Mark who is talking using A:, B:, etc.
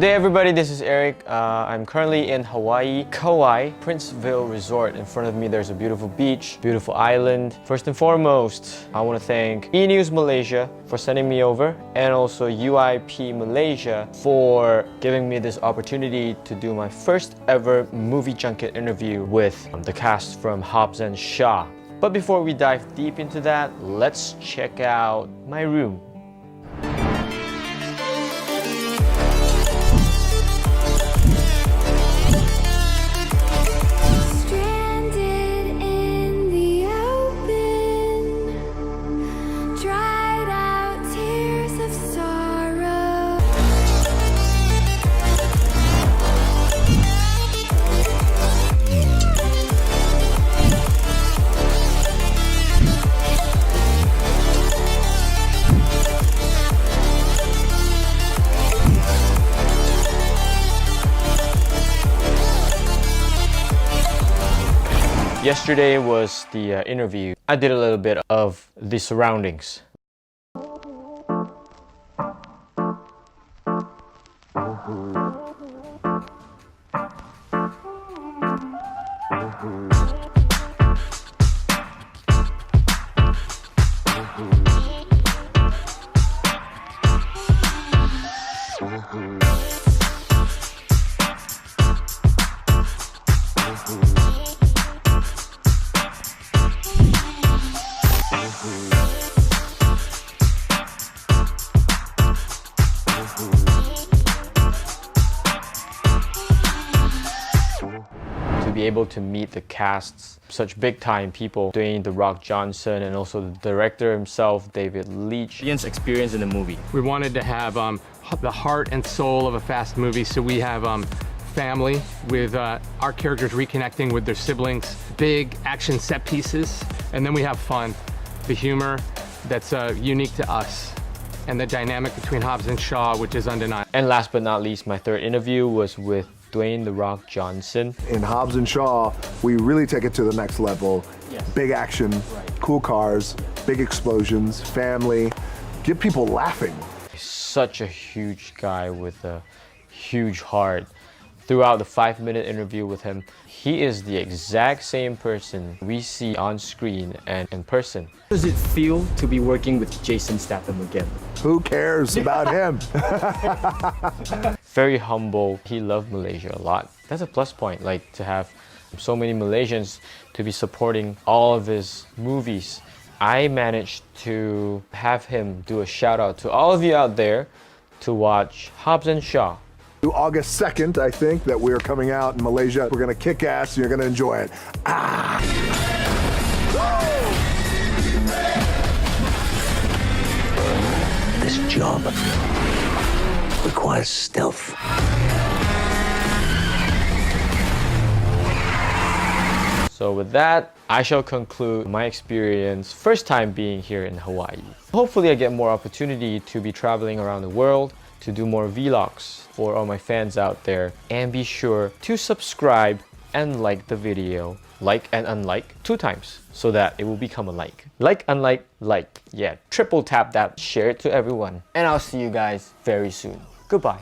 A: Good day everybody, this is Eric. I'm currently in Hawaii, Kauai, Princeville Resort. In front of me there's a beautiful beach, beautiful island. First and foremost, I want to thank eNews Malaysia for sending me over, and also UIP Malaysia for giving me this opportunity to do my first ever movie junket interview with the cast from Hobbs and Shaw. But before we dive deep into that, let's check out my room. Yesterday was the interview. I did a little bit of the surroundings. Be able to meet the casts, such big time people, Dwayne "The Rock" Johnson, and also the director himself, David Leitch.
B: Ian's experience in the movie.
C: We wanted to have the heart and soul of a fast movie, so we have family with our characters reconnecting with their siblings, big action set pieces, and then we have fun, the humor that's unique to us, and the dynamic between Hobbs and Shaw, which is undeniable.
A: And last but not least, my third interview was with Dwayne "The Rock" Johnson.
D: In Hobbs and Shaw, we really take it to the next level.
A: Yes.
D: Big action,
A: right.
D: Cool cars, big explosions, family, get people laughing.
A: Such a huge guy with a huge heart. Throughout the 5-minute interview with him, he is the exact same person we see on screen and in person.
B: How does it feel to be working with Jason Statham again?
D: Who cares about him?
A: Very humble. He loved Malaysia a lot. That's a plus point, like to have so many Malaysians to be supporting all of his movies. I managed to have him do a shout out to all of you out there to watch Hobbs and Shaw.
D: August 2nd, I think, that we're coming out in Malaysia. We're gonna kick ass and you're gonna enjoy it. Ah!
E: This job requires stealth.
A: So with that, I shall conclude my experience, first time being here in Hawaii. Hopefully I get more opportunity to be traveling around the world, to do more vlogs for all my fans out there. And be sure to subscribe and like the video, like and unlike 2 times, so that it will become a like. Like, unlike, like. Yeah, triple tap that, share it to everyone. And I'll see you guys very soon. Goodbye.